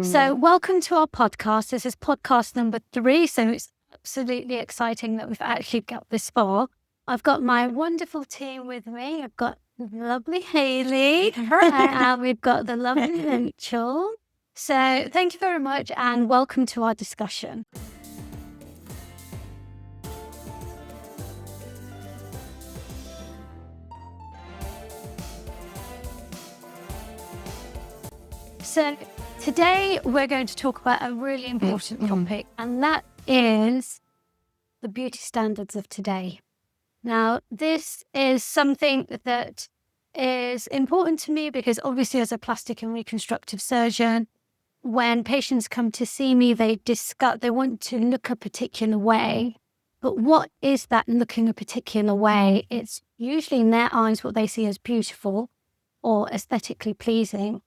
So welcome to our podcast. This is podcast number 3. So it's absolutely exciting that we've actually got this far. I've got my wonderful team with me. I've got the lovely Hayley and we've got the lovely Rachel. So thank you very much and welcome to our discussion. So today we're going to talk about a really important topic, and that is the beauty standards of today. Now, this is something that is important to me because obviously as a plastic and reconstructive surgeon, when patients come to see me, they want to look a particular way. But what is that looking a particular way? It's usually in their eyes what they see as beautiful or aesthetically pleasing.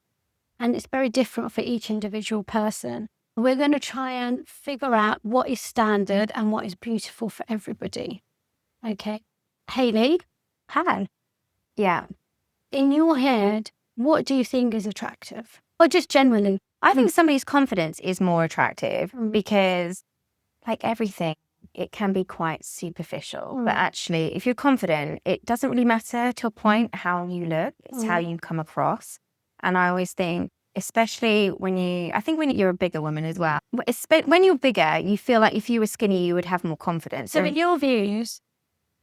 And it's very different for each individual person. We're going to try and figure out what is standard and what is beautiful for everybody. Okay. Hayley? Hi. Yeah. In your head, what do you think is attractive? Or just generally? I think somebody's confidence is more attractive because, like everything, it can be quite superficial. But actually, if you're confident, it doesn't really matter to a point how you look. It's how you come across. And I always think, especially when you're a bigger woman as well, when you're bigger, you feel like if you were skinny, you would have more confidence. So in your views,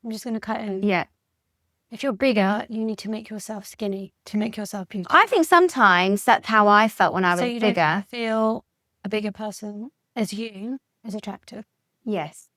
I'm just going to cut in. Yeah. If you're bigger, you need to make yourself skinny to make yourself beautiful. I think sometimes that's how I felt when I was so you bigger. Don't feel a bigger person as you is attractive? Yes.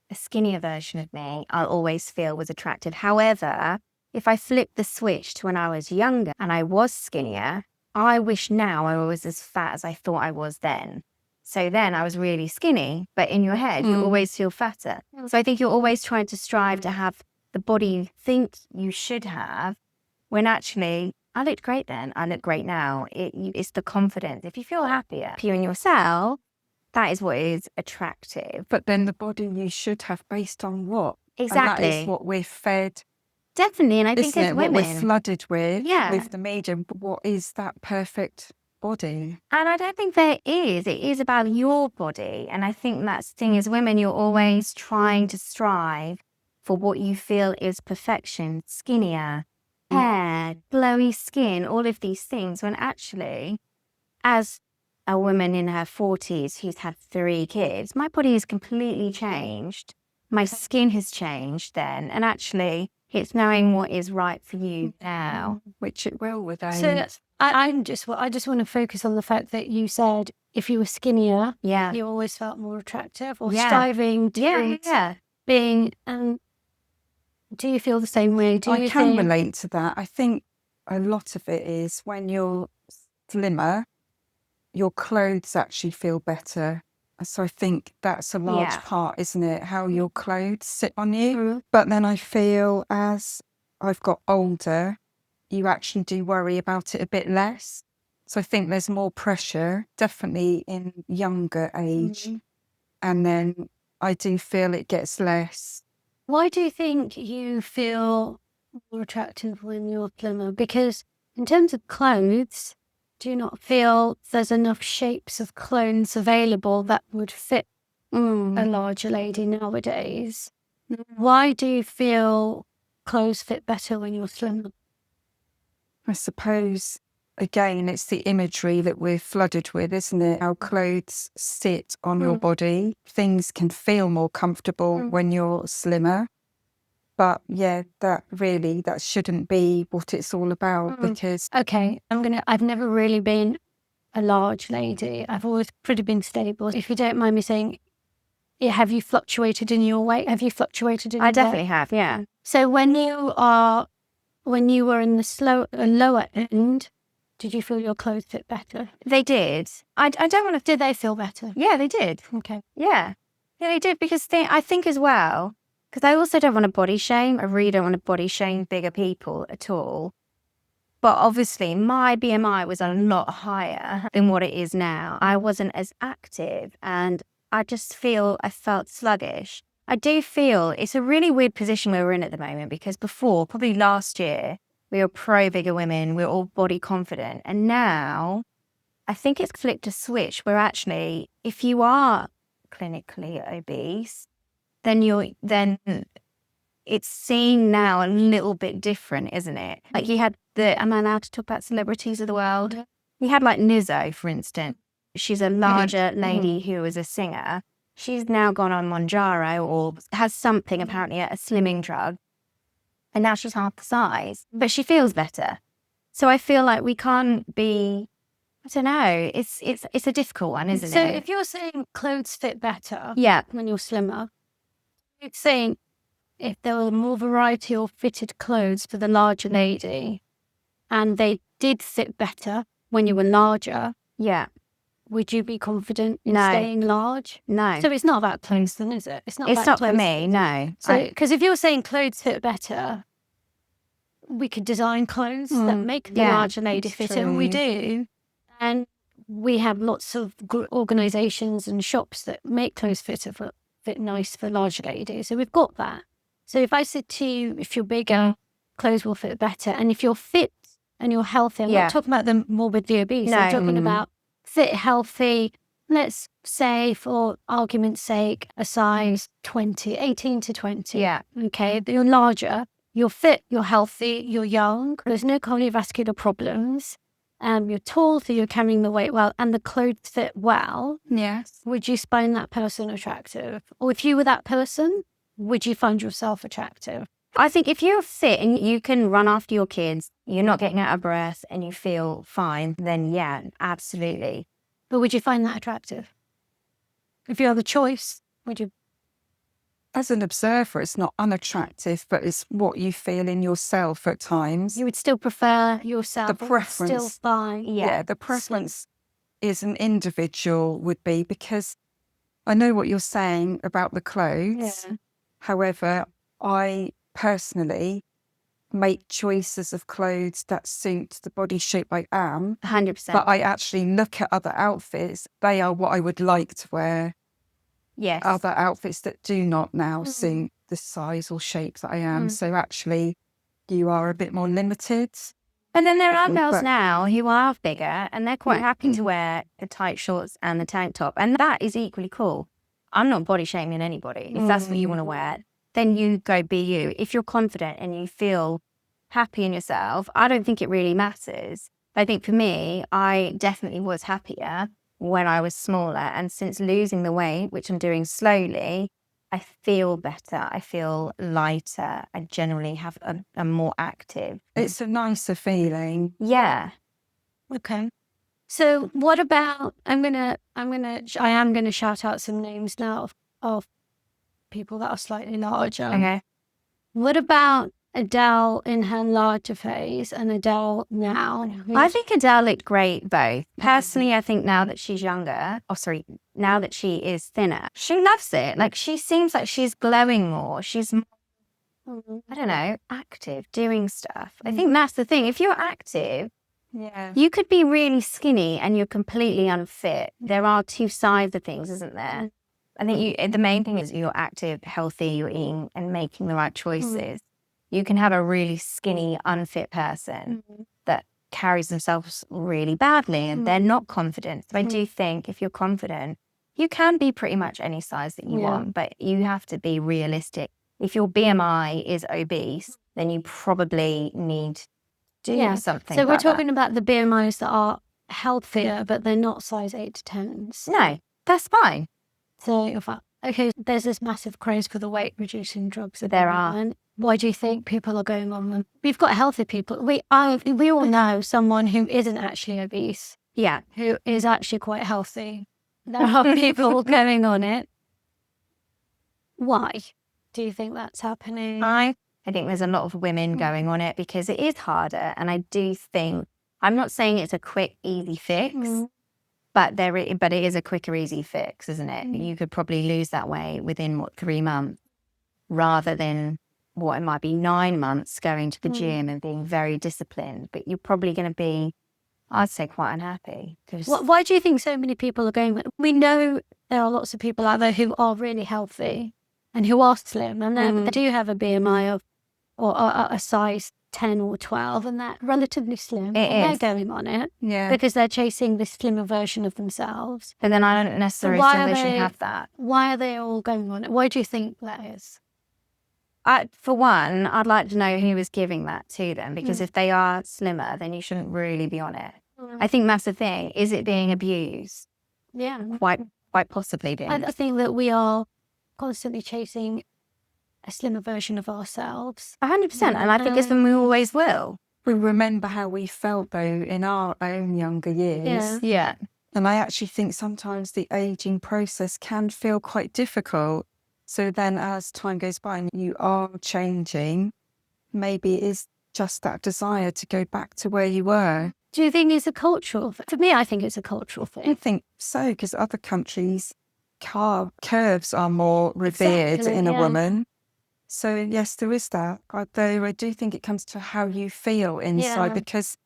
A skinnier version of me, I'll always feel was attractive. However, if I flipped the switch to when I was younger and I was skinnier, I wish now I was as fat as I thought I was then. So then I was really skinny, but in your head, you always feel fatter. So I think you're always trying to strive to have the body you think you should have, when actually, I looked great then, I look great now. It's the confidence. If you feel happier in yourself, that is what is attractive. But then the body you should have based on what? Exactly. And that is what we're fed. Definitely, and I think as women, what we're flooded with the media. What is that perfect body? And I don't think there is. It is about your body. And I think that's the thing as women, you're always trying to strive for what you feel is perfection, skinnier, hair, glowy skin, all of these things. When actually, as a woman in her 40s who's had 3 kids, my body has completely changed. My skin has changed then. And actually, it's knowing what is right for you now. Which it will with age. So I just want to focus on the fact that you said if you were skinnier, you always felt more attractive, or striving to being. Do you feel the same way? I can relate to that. I think a lot of it is when you're slimmer, your clothes actually feel better. So I think that's a large part, isn't it? How your clothes sit on you. But then I feel as I've got older, you actually do worry about it a bit less. So I think there's more pressure, definitely in younger age. And then I do feel it gets less. Why do you think you feel more attractive when you're slimmer? Because in terms of clothes, do you not feel there's enough shapes of clothes available that would fit a larger lady nowadays? Why do you feel clothes fit better when you're slimmer? I suppose, again, it's the imagery that we're flooded with, isn't it? How clothes sit on your body. Things can feel more comfortable when you're slimmer. But that shouldn't be what it's all about because... Okay, I've never really been a large lady. I've always pretty been stable. If you don't mind me saying, have you fluctuated in your weight? Have you fluctuated in your weight? I definitely have, yeah. So when you were in the lower end, did you feel your clothes fit better? They did. I don't want to... Did they feel better? Yeah, they did. Okay. Yeah, they did because I think as well... Because I also don't want to body shame. I really don't want to body shame bigger people at all. But obviously, my BMI was a lot higher than what it is now. I wasn't as active and I felt sluggish. I do feel it's a really weird position where we're in at the moment because before, probably last year, we were pro bigger women, we were all body confident. And now I think it's flipped a switch where actually, if you are clinically obese, then it's seen now a little bit different, isn't it? Like you had am I allowed to talk about celebrities of the world? You had like Nizzo, for instance. She's a larger lady who is a singer. She's now gone on Manjaro or has something, apparently a slimming drug. And now she's half the size, but she feels better. So I feel like we can't be, I don't know, it's a difficult one, isn't it? So if you're saying clothes fit better when you're slimmer, you're saying if there were more variety or fitted clothes for the larger lady and they did fit better when you were larger, would you be confident in staying large? No. So it's not about clothes then, is it? It's not for me, no. So, because if you're saying clothes fit better, we could design clothes that make the larger lady fit, and we do. And we have lots of organisations and shops that make clothes fit nice for larger ladies. So we've got that. So if I said to you, if you're bigger, clothes will fit better. And if you're fit and you're healthy, I'm not talking about the morbidly obese. I'm talking about fit, healthy, let's say for argument's sake, a size 20, 18 to 20. Yeah. Okay, you're larger, you're fit, you're healthy, you're young, there's no cardiovascular problems. You're tall, so you're carrying the weight well, and the clothes fit well. Yes. Would you find that person attractive? Or if you were that person, would you find yourself attractive? I think if you're fit and you can run after your kids, you're not getting out of breath and you feel fine, then yeah, absolutely. But would you find that attractive? If you had the choice, would you? As an observer, it's not unattractive, but it's what you feel in yourself at times. You would still prefer yourself. The preference. Still fine. Yeah, the preference is an individual would be, because I know what you're saying about the clothes. Yeah. However, I personally make choices of clothes that suit the body shape I am. 100%. But I actually look at other outfits. They are what I would like to wear. Yes. Other outfits that do not now suit the size or shape that I am. So actually, you are a bit more limited. And then there are girls now who are bigger and they're quite happy to wear the tight shorts and the tank top. And that is equally cool. I'm not body shaming anybody. If that's what you want to wear, then you go be you. If you're confident and you feel happy in yourself, I don't think it really matters. I think for me, I definitely was happier when I was smaller. And since losing the weight, which I'm doing slowly, I feel better. I feel lighter. I generally have a more active. It's a nicer feeling. Yeah. Okay. So what about, I am gonna shout out some names now of people that are slightly larger. Okay. What about Adele in her larger phase and Adele now? I think Adele looked great both. Personally, I think now that she's younger, now that she is thinner, she loves it. Like she seems like she's glowing more. She's more, I don't know, active, doing stuff. I think that's the thing. If you're active, you could be really skinny and you're completely unfit. There are two sides of things, isn't there? I think the main thing is you're active, healthy, you're eating and making the right choices. You can have a really skinny, unfit person that carries themselves really badly and they're not confident. So I do think if you're confident, you can be pretty much any size that you want, but you have to be realistic. If your BMI is obese, then you probably need to do something. So we're talking about the BMIs that are healthier, but they're not size 8 to 10s. No, that's fine. So you're fine. Okay, there's this massive craze for the weight reducing drugs. There are. Why do you think people are going on them? We've got healthy people. We all know someone who isn't actually obese. Yeah. Who is actually quite healthy. There are people going on it. Why do you think that's happening? I think there's a lot of women going on it because it is harder. And I do think, I'm not saying it's a quick, easy fix, but it is a quicker, easy fix, isn't it? You could probably lose that weight within 3 months rather than what it might be 9 months going to the gym and being very disciplined. But you're probably going to be, I'd say, quite unhappy. Why do you think so many people are going? We know there are lots of people out there who are really healthy and who are slim and they do have a BMI of or a size 10 or 12 and they're relatively slim. It is. They're going on it Yeah. because they're chasing this slimmer version of themselves. But then I don't necessarily why feel are they should they- have that. Why are they all going on it? Why do you think that is? For one, I'd like to know who was giving that to them, because if they are slimmer, then you shouldn't really be on it. I think that's the thing. Is it being abused? Yeah. Quite possibly being. I think that we are constantly chasing a slimmer version of ourselves. 100%. And I think it's when we always will. We remember how we felt, though, in our own younger years. Yeah. And I actually think sometimes the aging process can feel quite difficult. So then as time goes by and you are changing, maybe it is just that desire to go back to where you were. Do you think it's a cultural thing? For me, I think it's a cultural I thing. think so, because other countries, curves are more revered Exactly, in a yeah. woman. So yes, there is that. Though I do think it comes to how you feel inside, Yeah. because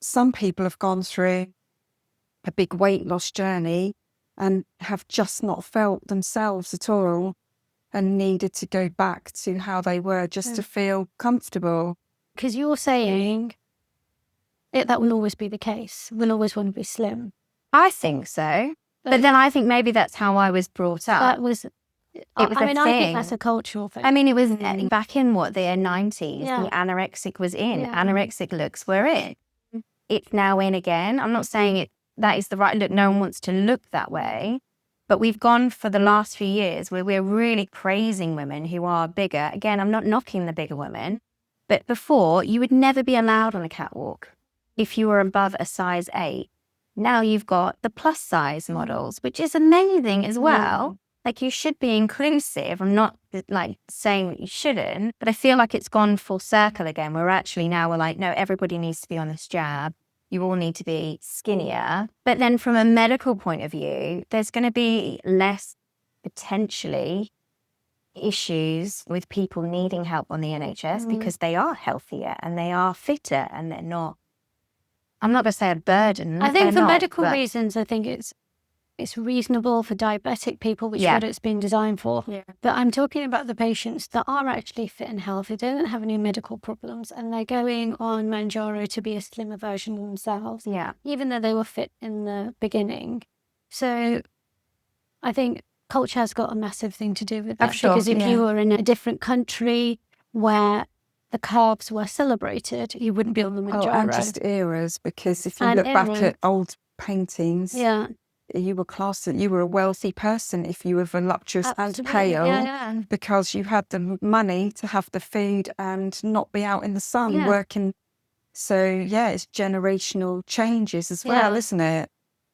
some people have gone through a big weight loss journey and have just not felt themselves at all and needed to go back to how they were just to feel comfortable. Because you're saying that will always be the case. We'll always want to be slim. I think so. But then I think maybe that's how I was brought up. That was... It was I a mean, I thing. think that's a cultural thing. I mean, it was back in the 90s, Yeah. the anorexic was in. Yeah. Anorexic looks were in. It's now in again. I'm not saying that is the right look. No one wants to look that way. But we've gone for the last few years where we're really praising women who are bigger. Again, I'm not knocking the bigger women. But before, you would never be allowed on a catwalk if you were above a size 8. Now you've got the plus size models, which is amazing as well. Like, you should be inclusive. I'm not like saying that you shouldn't, but I feel like it's gone full circle again. We're like, no, everybody needs to be on this jab. You all need to be skinnier. But then from a medical point of view, there's going to be less potentially issues with people needing help on the NHS because they are healthier and they are fitter and they're not, I'm not going to say a burden. I think they're for not, medical but- reasons, I think it's reasonable for diabetic people, which is Yeah. what it's been designed for. Yeah. But I'm talking about the patients that are actually fit and healthy, they don't have any medical problems, and they're going on Manjaro to be a slimmer version of themselves, Yeah. even though they were fit in the beginning. So I think culture has got a massive thing to do with that. sure, Because if yeah. you were in a different country where the carbs were celebrated, you wouldn't be on the Manjaro. Oh, and just eras, because if you And look back eras. at old paintings, Yeah, you were classed that you were a wealthy person if you were voluptuous and absolutely. pale, Yeah. because you had the money to have the food and not be out in the sun Yeah. working. So yeah, it's generational changes as well, Yeah. isn't it?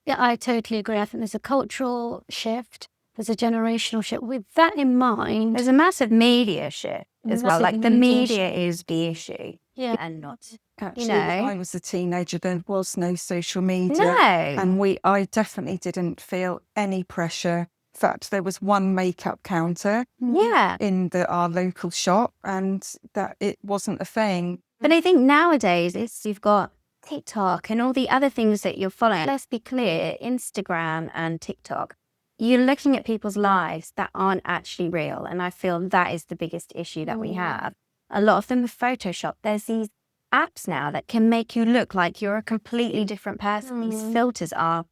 Yeah, I totally agree. I think there's a cultural shift. There's a generational shift. With that in mind, There's a massive media shift as well. Massive Like, the media media is the issue yeah, and not, Actually, know. when I was a teenager, there was no social media. No. And I definitely didn't feel any pressure. In fact, there was one makeup counter Yeah. in our local shop, and that it wasn't a thing. But I think nowadays you've got TikTok and all the other things that you're following. Let's be clear, Instagram and TikTok, you're looking at people's lives that aren't actually real. And I feel that is the biggest issue that we have. A lot of them are Photoshopped. There's these apps now that can make you look like you're a completely different person. These filters are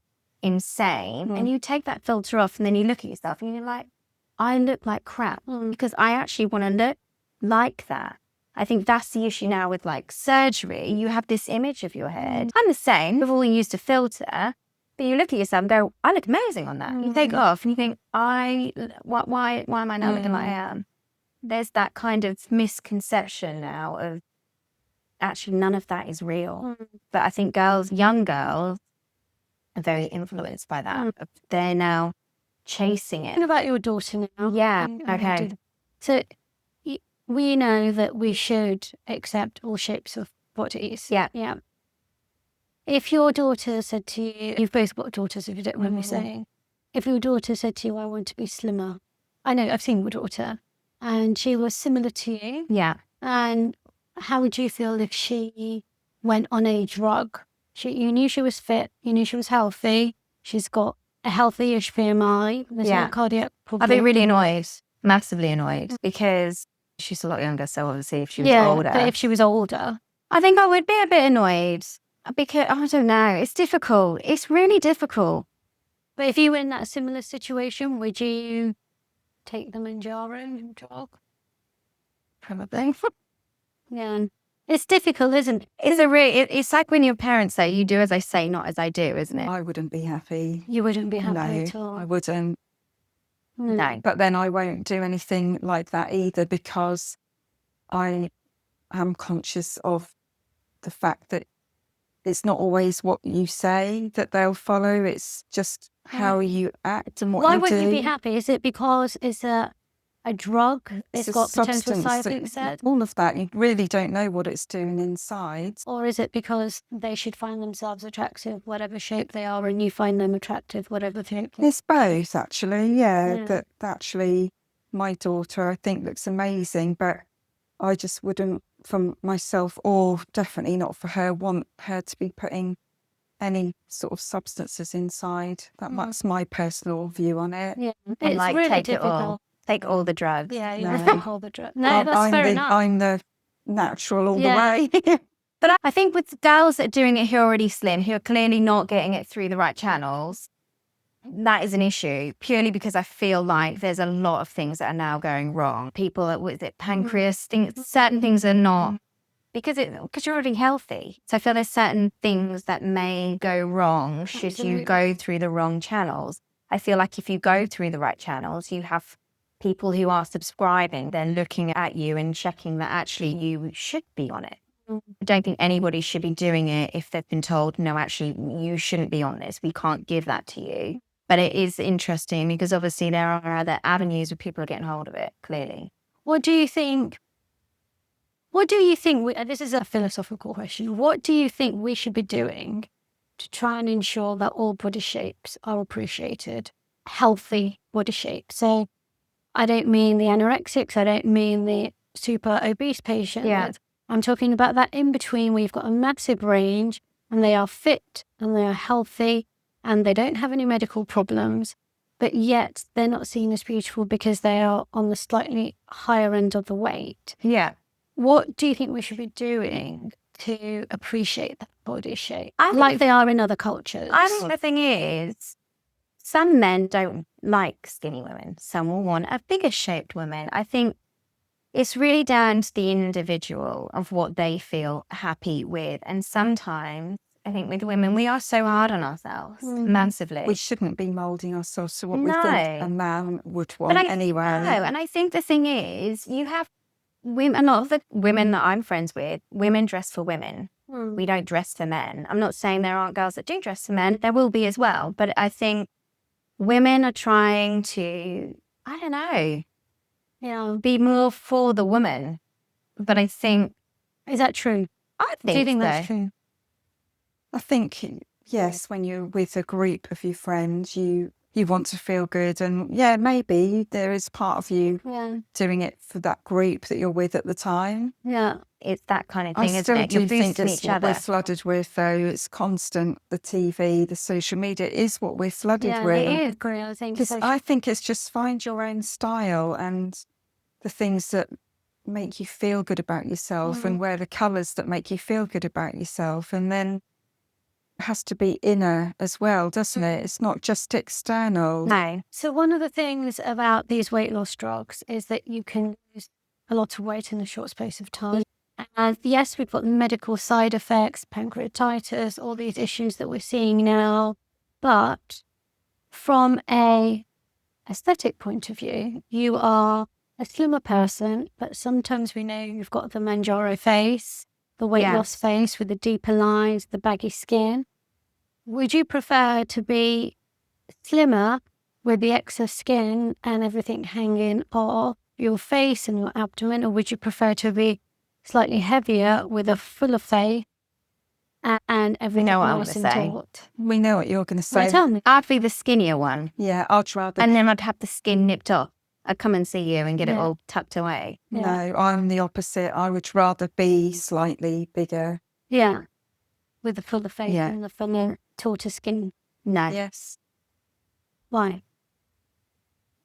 insane. And you take that filter off and then you look at yourself and you're like, I look like crap because I actually want to look like that. I think that's the issue now with like surgery. You have this image of your head. I'm the same. We've all used a filter, but you look at yourself and go, I look amazing on that. You take it off and you think, why am I now looking like I am? There's that kind of misconception now of actually none of that is real. But I think young girls are very influenced by that. They're now chasing Think it. about your daughter now. Yeah, And okay. So we know that we should accept all shapes of bodies. Yeah. Yeah. If your daughter said to you, you've both got daughters, if you don't mind me saying, if your daughter said to you, I want to be slimmer, I know, I've seen your daughter, and she was similar to you, Yeah. and how would you feel if she went on a drug? You knew she was fit, you knew she was healthy, she's got a healthy-ish BMI, there's Yeah. no cardiac problem. I'd be really annoyed, massively annoyed, because She's a lot younger, so obviously if she was Yeah, older. but if she was older, I think I would be a bit annoyed because, I don't know, it's difficult. It's really difficult. but if you were in that similar situation, would you take the Manjaro jog? Probably. Yeah. It's difficult, isn't it? It's like when your parents say, you do as I say, not as I do, isn't it? I wouldn't be happy. You wouldn't be happy No, at all. I wouldn't. No. But then I won't do anything like that either, because I am conscious of the fact that it's not always what you say that they'll follow. It's just how you act and what Why you wouldn't do. you be happy? Is it because it's a drug? It's a got potential substance, side effects, all of that. You really don't know what it's doing inside. or is it because they should find themselves attractive, whatever shape they are, and you find them attractive, whatever shape? It's both, actually. Yeah. That actually, my daughter, I think, looks amazing, but I just wouldn't, from myself, or definitely not for her, want her to be putting any sort of substances inside. That's my personal view on it. Yeah, And it's like really take it difficult. all. Take all the drugs. Yeah, you No. have to hold the drug. No, that's fair enough. I'm the natural all Yeah. the way. But I think with girls that are doing it who are already slim, who are clearly not getting it through the right channels, that is an issue, purely because I feel like there's a lot of things that are now going wrong. People with it, pancreas, certain things are not, because you're already healthy. So I feel there's certain things that may go wrong should you go through the wrong channels. I feel like if you go through the right channels, you have people who are subscribing, they're looking at you and checking that actually you should be on it. I don't think anybody should be doing it if they've been told, no, actually, you shouldn't be on this. We can't give that to you. But it is interesting because obviously there are other avenues where people are getting hold of it, clearly. What do you think? This is a philosophical question. What do you think we should be doing to try and ensure that all body shapes are appreciated? Healthy body shapes. So I don't mean the anorexics. I don't mean the super obese patient. Yeah. I'm talking about that in between where you've got a massive range and they are fit and they are healthy and they don't have any medical problems, but yet they're not seen as beautiful because they are on the slightly higher end of the weight. Yeah. What do you think we should be doing to appreciate that body shape, I think like they are in other cultures? I think the thing is, some men don't like skinny women. Some will want a bigger shaped woman. I think it's really down to the individual of what they feel happy with. And sometimes I think with women, we are so hard on ourselves, massively. We shouldn't be moulding ourselves to what we No. think a man would want anyway. No, and I think the thing is, you have women, a lot of the women that I'm friends with, women dress for women. We don't dress for men. I'm not saying there aren't girls that do dress for men. There will be as well. But I think women are trying to, I don't know, be more for the woman. But I think... Is that true? I think Do you think so. that's true? I think, yes, when you're with a group of your friends, you want to feel good. And yeah, maybe there is part of you doing it for that group that you're with at the time. Yeah. It's that kind of thing, I isn't still it? do You're think boosting it's each what other. we're flooded with, though. It's constant. The TV, the social media is what we're flooded Yeah, with. it is, Gry. I think Because I think it's just find your own style and the things that make you feel good about yourself and wear the colours that make you feel good about yourself. And then it has to be inner as well, doesn't it? It's not just external. No. So one of the things about these weight loss drugs is that you can lose a lot of weight in a short space of time. And yes, we've got medical side effects, pancreatitis, all these issues that we're seeing now. But from a aesthetic point of view, you are a slimmer person, but sometimes we know you've got the Manjaro face, the weight loss face with the deeper lines, the baggy skin. Would you prefer to be slimmer with the excess skin and everything hanging off your face and your abdomen, or would you prefer to be slightly heavier with a fuller face and everything know what I'm nice gonna and say. taut? We know what you're going to Well, say. tell me. I'd be the skinnier one. Yeah, I'd rather... And then I'd have the skin nipped off. I'd come and see you and get it Yeah. all tucked away. No, I'm the opposite. I would rather be slightly bigger. Yeah, with the fuller face Yeah. and the fuller, tauter skin. No. Yes. Why?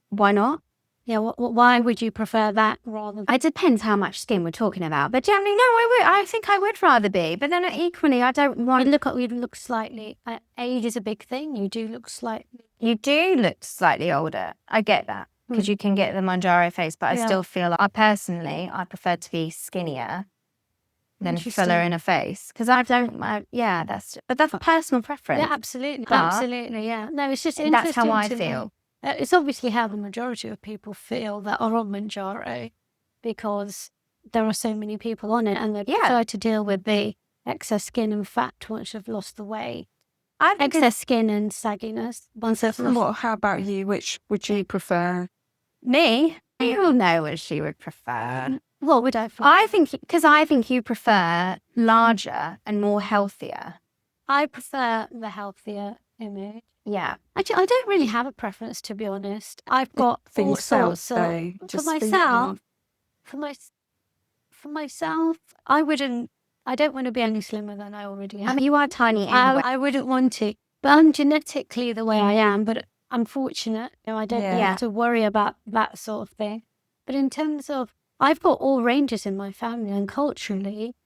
Why not? Yeah, why would you prefer that rather than... It depends how much skin we're talking about. But generally, no, I think I would rather be. But then equally, I don't want... You look slightly... age is a big thing. You do look slightly... You do look slightly older. I get that. Because you can get the Manjaro face. But I still feel like, I prefer to be skinnier than fuller in a face. Because I don't... that's personal preference. Yeah, absolutely. But absolutely, yeah. No, it's just interesting. That's how I feel. It's obviously how the majority of people feel that are on Manjaro, because there are so many people on it, and they try to deal with the excess skin and fat once you've lost the weight. Excess skin and sagginess once they've lost. How about you? Which would you prefer? Me? You'll know what she would prefer. What would I prefer? I think you prefer larger and more healthier. I prefer the healthier image. Yeah. Actually, I don't really have a preference, to be honest. I've got for all yourself, sorts of... For myself, I don't want to be any slimmer than I already am. I mean, you are tiny anyway. I wouldn't want to. But I'm genetically the way I am, but I'm fortunate. I don't have to worry about that sort of thing. But in terms of... I've got all ranges in my family, and culturally,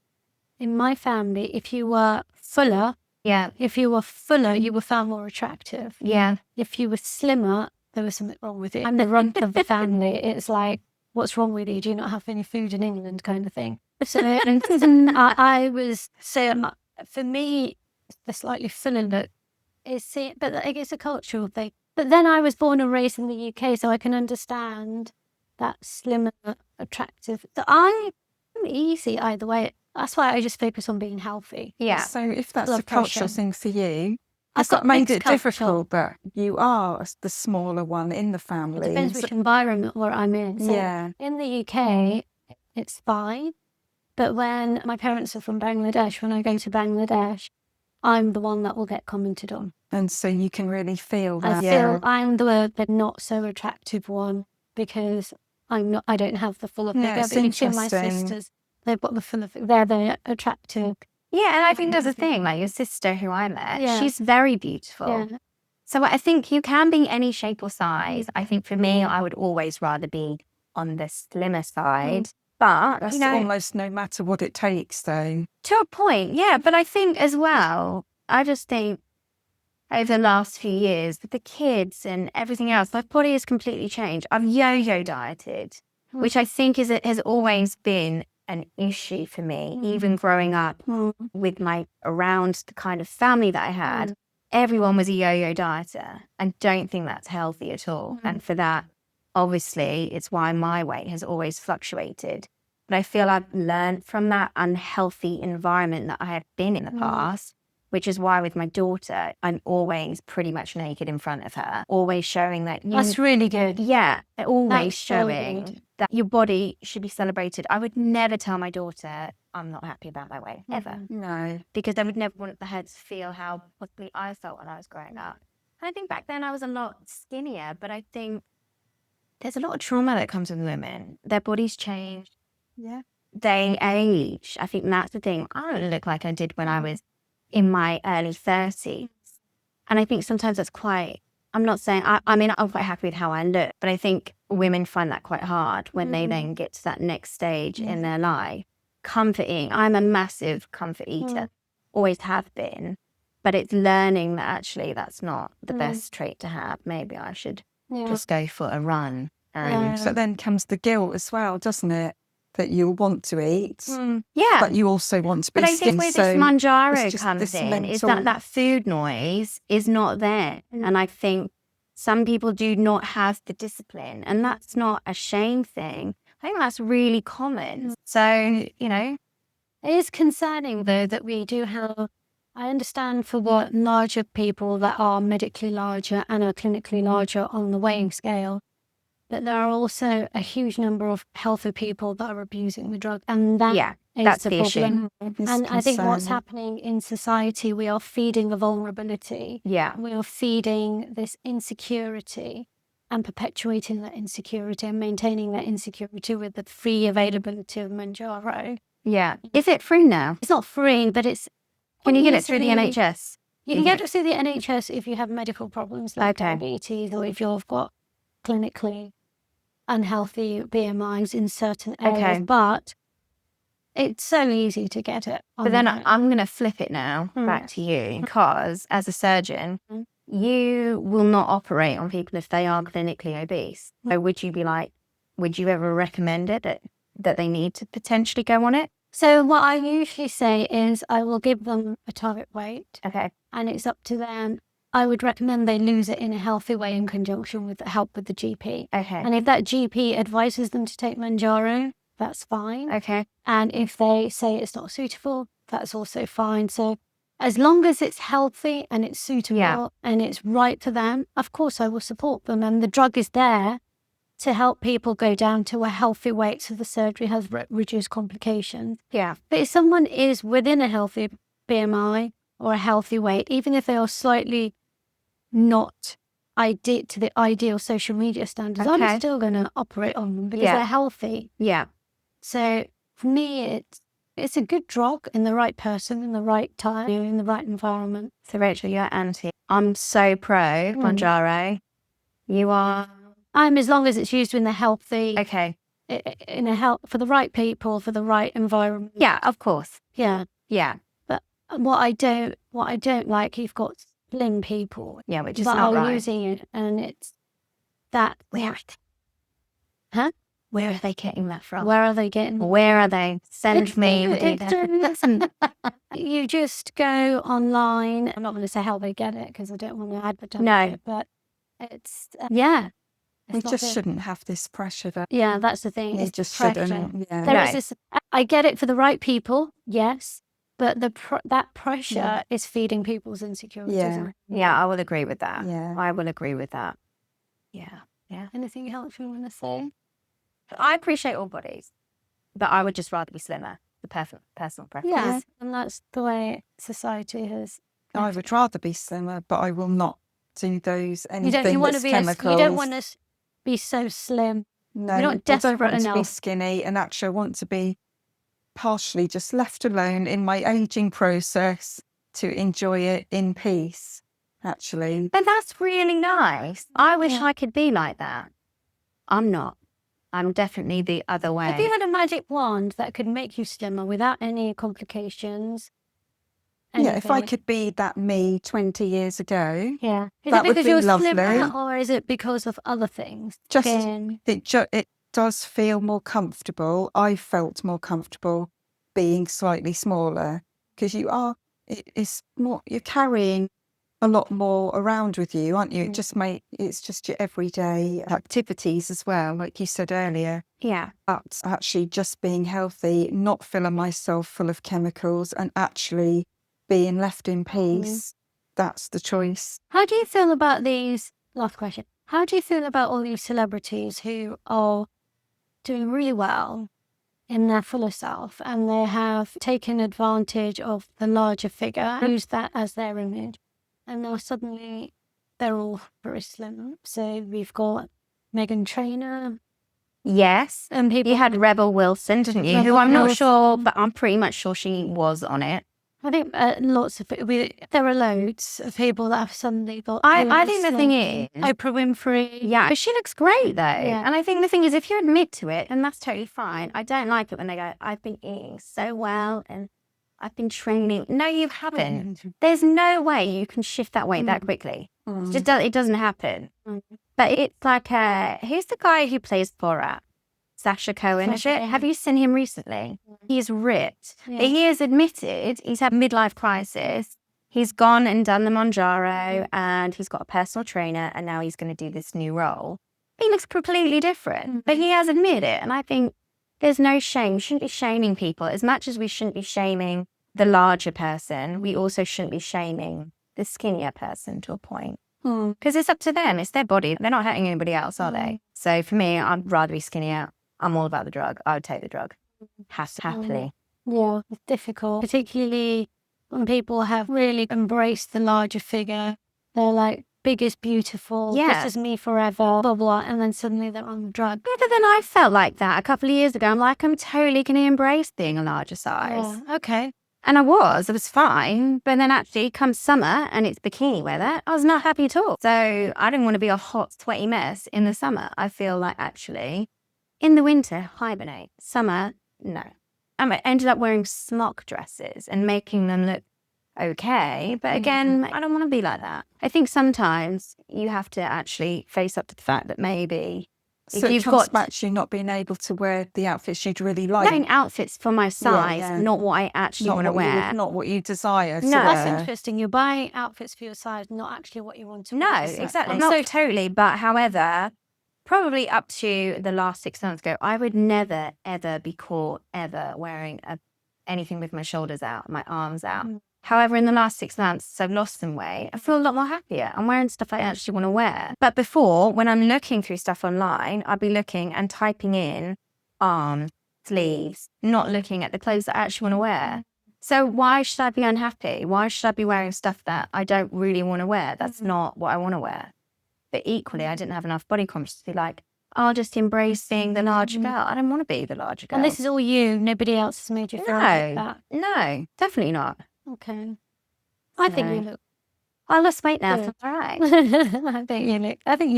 in my family, if you were fuller... Yeah. If you were fuller, you were found more attractive. Yeah. If you were slimmer, there was something wrong with you. I'm the runt of the family. It's like, what's wrong with you? Do you not have any food in England, kind of thing? So for me, the slightly fuller look but it's a cultural thing. But then I was born and raised in the UK, so I can understand that slimmer, attractive. So I'm easy either way. That's why I just focus on being healthy. Yeah. So if that's a cultural thing for you, I've got made it difficult, but you are the smaller one in the family. It depends which environment where I'm in. So in the UK, it's fine. But when my parents are from Bangladesh, when I go to Bangladesh, I'm the one that will get commented on. And so you can really feel that. I feel I'm the not so attractive one, because I don't have the fuller figure. It's but interesting. my sisters, they've got the fuller figure. They're the attractive. Yeah, and I think there's a thing, like your sister who I met, she's very beautiful. Yeah. So I think you can be any shape or size. I think for me, I would always rather be on the slimmer side. But, that's almost no matter what it takes, though. To a point, yeah. But I think as well, I just think over the last few years, with the kids and everything else, my body has completely changed. I've yo-yo dieted, which I think has always been an issue for me, even growing up with around the kind of family that I had. Everyone was a yo-yo dieter. I don't think that's healthy at all. And for that, obviously, it's why my weight has always fluctuated. But I feel I've learned from that unhealthy environment that I had been in the past, which is why with my daughter, I'm always pretty much naked in front of her, always showing that... That's really good. Yeah, always showing that your body should be celebrated. I would never tell my daughter I'm not happy about my weight, ever. No. Because I would never want her to feel how possibly I felt when I was growing up. And I think back then I was a lot skinnier, but I think there's a lot of trauma that comes with women. Their bodies change. Yeah. They age. I think that's the thing. I don't look like I did when I was in my early 30s. And I think sometimes that's quite... I'm not saying... I mean, I'm quite happy with how I look, but I think women find that quite hard when they then get to that next stage in their life. Comforting. I'm a massive comfort eater. Always have been. But it's learning that actually that's not the best trait to have. Maybe I should just go for a run. So then comes the guilt as well, doesn't it? That you want to eat. Yeah. But you also want to be But I think where this Manjaro comes in is that food noise is not there. And I think some people do not have the discipline. And that's not a shame thing. I think that's really common. So, it is concerning, though, that we do have... I understand for what larger people that are medically larger and are clinically larger on the weighing scale, but there are also a huge number of healthy people that are abusing the drug, and that's the problem. And I think what's happening in society, we are feeding the vulnerability. Yeah. We are feeding this insecurity and perpetuating that insecurity and maintaining that insecurity with the free availability of Manjaro. Yeah. Is it free now? It's not free, but it's... Can you get it through the NHS? You can get it through the NHS if you have medical problems like diabetes, or if you've got clinically unhealthy BMIs in certain areas, but it's so easy to get it. But then I'm going to flip it now back to you, because as a surgeon, you will not operate on people if they are clinically obese. So would you ever recommend it that they need to potentially go on it? So what I usually say is I will give them a target weight. Okay. And it's up to them. I would recommend they lose it in a healthy way in conjunction with the help with the GP. Okay. And if that GP advises them to take Manjaro, that's fine. Okay. And if they say it's not suitable, that's also fine. So as long as it's healthy and it's suitable and it's right for them, of course I will support them. And the drug is there to help people go down to a healthy weight so the surgery has reduced complications. Yeah. But if someone is within a healthy BMI or a healthy weight, even if they are slightly not to the ideal social media standards, I'm still going to operate on them because they're healthy. Yeah. So for me, it's a good drug in the right person, in the right time, in the right environment. So Rachel, you're anti. I'm so pro Manjaro. You are? I'm, as long as it's used in the healthy. Okay. In a for the right people, for the right environment. Yeah, of course. Yeah. Yeah. But what I don't like, you've got slim people. Yeah, which is that not are right. using it, and it's that. Where are they? Huh? Where are they getting that from? Where are they getting? Where are they? Send me the data. Listen, you just go online. I'm not going to say how they get it because I don't want to advertise it, but it's, We just shouldn't have this pressure. That's the thing. It just shouldn't. Yeah. There is this. I get it for the right people, yes, but that pressure is feeding people's insecurities. Yeah, I will agree with that. Yeah, I will agree with that. Yeah. Anything else you want to say? I appreciate all bodies, but I would just rather be slimmer. The personal preference. Yeah, and that's the way society has. I would rather be slimmer, but I will not do those anything you that's chemicals. You don't want to be so slim. No, you're not desperate I don't want enough to be skinny, and actually I want to be partially just left alone in my aging process to enjoy it in peace, actually. And that's really nice. I wish I could be like that. I'm not. I'm definitely the other way. If you had a magic wand that could make you slimmer without any complications. If I could be that me 20 years ago, is that it would because be you're lovely. slimmer, or is it because of other things? It does feel more comfortable. I felt more comfortable being slightly smaller because it's more, you're carrying a lot more around with you, aren't you? It's just your everyday activities as well, like you said earlier. Yeah. But actually just being healthy, not filling myself full of chemicals, and actually being left in peace, that's the choice. How do you feel about these, last question, how do you feel about all these celebrities who are doing really well in their fuller self, and they have taken advantage of the larger figure, used that as their image, and now suddenly they're all very slim? So we've got Meghan Trainor. Yes. And people. You had Rebel Wilson, didn't you? Who I'm not sure, but I'm pretty much sure she was on it. I think there are loads of people that have suddenly got. I think the thing is, Oprah Winfrey. Yeah, but she looks great though. Yeah. And I think the thing is, if you admit to it, then that's totally fine. I don't like it when they go, I've been eating so well and I've been training. No, you haven't. There's no way you can shift that weight that quickly. It doesn't happen. But it's like, who's the guy who plays Borat? Sacha Cohen, is it? Have you seen him recently? He's ripped. Yeah. But he has admitted he's had a midlife crisis. He's gone and done the Manjaro, and he's got a personal trainer, and now he's going to do this new role. He looks completely different, but he has admitted it. And I think there's no shame. We shouldn't be shaming people. As much as we shouldn't be shaming the larger person, we also shouldn't be shaming the skinnier person to a point. Because it's up to them. It's their body. They're not hurting anybody else, are they? So for me, I'd rather be skinnier. I'm all about the drug. I would take the drug. Happily. Yeah, it's difficult. Particularly when people have really embraced the larger figure. They're like, big is beautiful. Yeah. This is me forever, blah, blah. And then suddenly they're on the drug. Yeah, but then I felt like that a couple of years ago. I'm totally going to embrace being a larger size. Yeah, okay. And I was fine. But then actually come summer and it's bikini weather, I was not happy at all. So I didn't want to be a hot, sweaty mess in the summer. I feel like actually in the winter, hibernate. Summer, no. I ended up wearing smock dresses and making them look okay. But again, I don't want to be like that. I think sometimes you have to actually face up to the fact that maybe So it comes back to you not being able to wear the outfits you'd really like. wearing outfits for my size, not what I actually want to wear. Not what you desire to No. wear. That's interesting. You're buying outfits for your size, not actually what you want to No, wear. exactly. Not totally. But however, probably up to the last 6 months ago, I would never, ever be caught ever wearing anything with my shoulders out, my arms out. However, in the last 6 months, I've lost some weight. I feel a lot more happier. I'm wearing stuff I actually want to wear. But before, when I'm looking through stuff online, I'd be looking and typing in arms, sleeves, not looking at the clothes that I actually want to wear. So why should I be unhappy? Why should I be wearing stuff that I don't really want to wear? That's not what I want to wear. But equally, I didn't have enough body confidence to be like, I'll just embrace being the larger girl. I don't want to be the larger girl. And this is all you. Nobody else has made you feel like that. No, definitely not. Okay. I think you look. I lost weight now. Good. So all right. I think you look. I think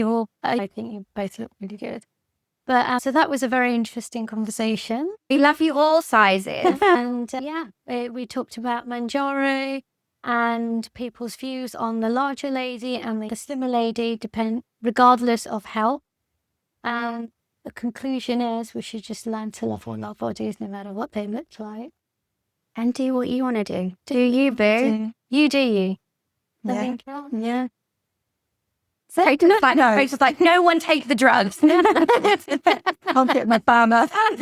you both look really good. But so that was a very interesting conversation. We love you all sizes. And we talked about Manjaro and people's views on the larger lady and the slimmer lady regardless of health. And the conclusion is we should just learn to love all our bodies no matter what they look like. And do what you want to do. Do you, boo? You do you. Yeah. So just like, no one take the drugs. I'll get my banner. I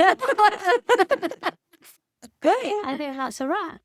think that's a wrap.